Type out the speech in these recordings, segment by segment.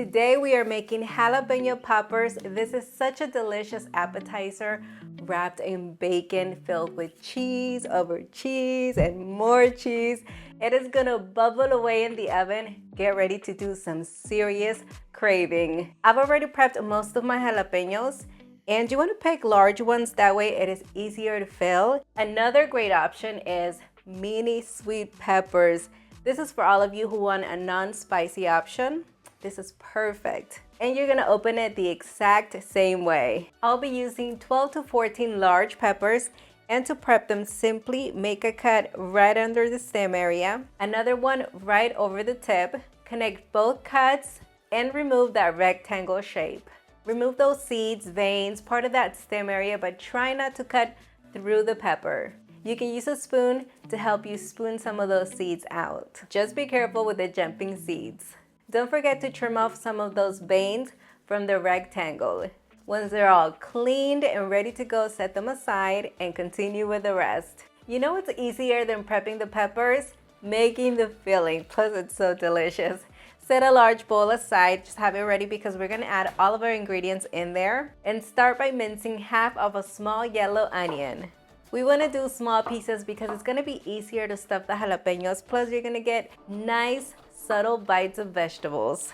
Today we are making jalapeno poppers. This is such a delicious appetizer wrapped in bacon filled with cheese over cheese and more cheese. It is gonna bubble away in the oven. Get ready to do some serious craving. I've already prepped most of my jalapenos, and you want to pick large ones, that way it is easier to fill. Another great option is mini sweet peppers. This is for all of you who want a non-spicy option. This is perfect. And you're gonna open it the exact same way. I'll be using 12 to 14 large peppers, and to prep them, simply make a cut right under the stem area, another one right over the tip, connect both cuts, and remove that rectangle shape. Remove those seeds, veins, part of that stem area, but try not to cut through the pepper. You can use a spoon to help you spoon some of those seeds out. Just be careful with the jumping seeds. Don't forget to trim off some of those veins from the rectangle. Once they're all cleaned and ready to go, set them aside and continue with the rest. You know what's easier than prepping the peppers? Making the filling, plus it's so delicious. Set a large bowl aside, just have it ready because we're gonna add all of our ingredients in there. And start by mincing half of a small yellow onion. We wanna do small pieces because it's gonna be easier to stuff the jalapenos, plus you're gonna get nice, subtle bites of vegetables.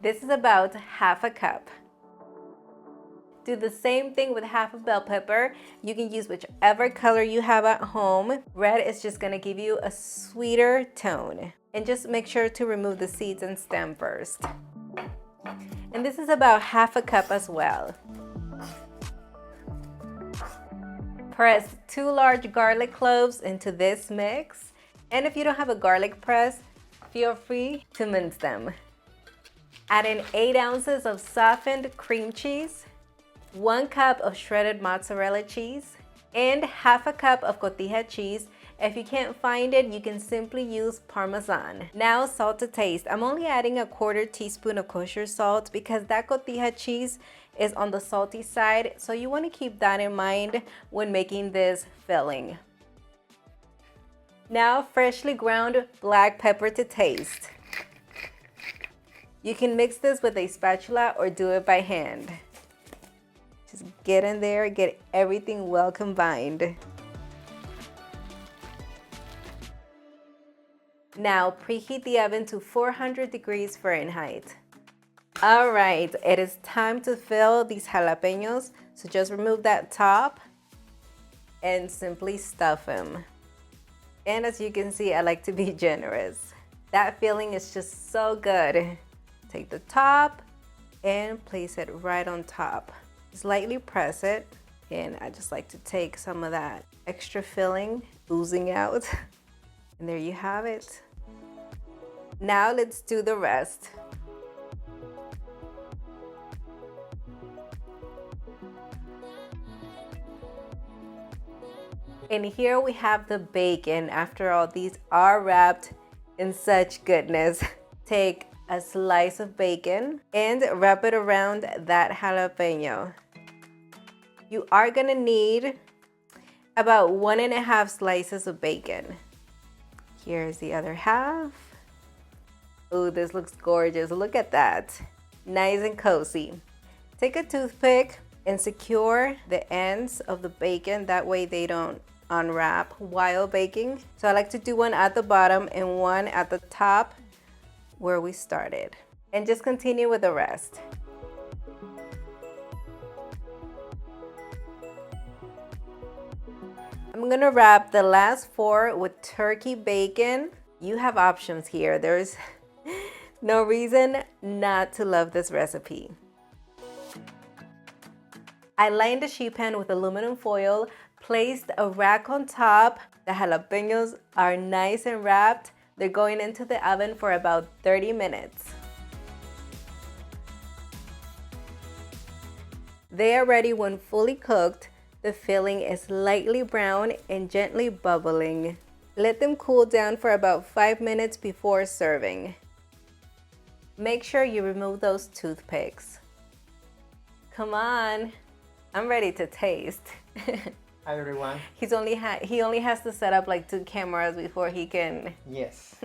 This is about half a cup. Do the same thing with half a bell pepper. You can use whichever color you have at home. Red is just gonna give you a sweeter tone. And just make sure to remove the seeds and stem first. And this is about half a cup as well. Press 2 large garlic cloves into this mix. And if you don't have a garlic press, feel free to mince them. Add in 8 ounces of softened cream cheese, 1 cup of shredded mozzarella cheese, and half a cup of cotija cheese. If you can't find it, you can simply use Parmesan. Now salt to taste. I'm only adding a 1/4 teaspoon of kosher salt because that cotija cheese is on the salty side, so you want to keep that in mind when making this filling. Now freshly ground black pepper to taste. You can mix this with a spatula or do it by hand. Just get in there, get everything well combined. Now preheat the oven to 400 degrees Fahrenheit. All right, it is time to fill these jalapenos. So just remove that top and simply stuff them. And as you can see, I like to be generous. That filling is just so good. Take the top and place it right on top. Just lightly press it, and I just like to take some of that extra filling oozing out. And there you have it. Now let's do the rest. And here we have the bacon. After all, these are wrapped in such goodness. Take a slice of bacon and wrap it around that jalapeno. You are gonna need about 1.5 slices of bacon. Here's the other half. Oh, this looks gorgeous. Look at that. Nice and cozy. Take a toothpick and secure the ends of the bacon. That way they don't unwrap while baking. So I like to do one at the bottom and one at the top where we started. And just continue with the rest. I'm gonna wrap the last 4 with turkey bacon. You have options here. There's no reason not to love this recipe. I lined the sheet pan with aluminum foil, placed a rack on top. The jalapenos are nice and wrapped. They're going into the oven for about 30 minutes. They are ready when fully cooked. The filling is lightly brown and gently bubbling. Let them cool down for about 5 minutes before serving. Make sure you remove those toothpicks. Come on, I'm ready to taste. Hi everyone. He only has to set up like 2 cameras before he can. Yes.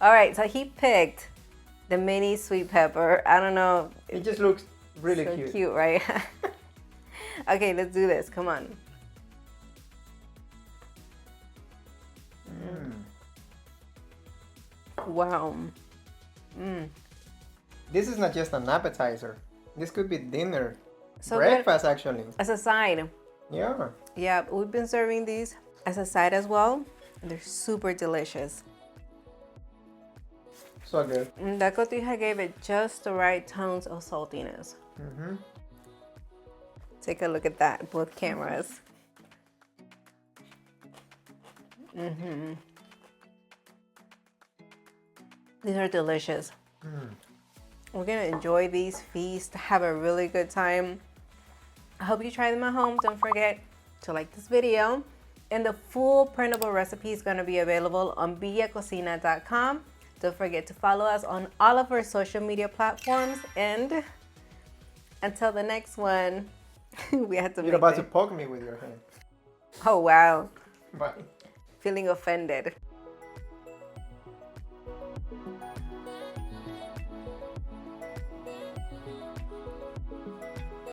All right, so he picked The mini sweet pepper. I don't know. It just looks really So cute. cute, right? Okay, let's do this. Come on. Wow. This is not just an appetizer. This could be dinner. So good. Breakfast, actually. As a side. Yeah. Yeah, we've been serving these as a side as well. They're super delicious. So good. That cotija gave it just the right tones of saltiness. Take a look at that, both cameras. These are delicious. We're gonna enjoy these feasts, have a really good time. I hope you try them at home. Don't forget to like this video. And the full printable recipe is gonna be available on villacocina.com. Don't forget to follow us on all of our social media platforms. And until the next one, we had to You're make about to this. poke me with your hand. Oh, wow. Bye. Feeling offended.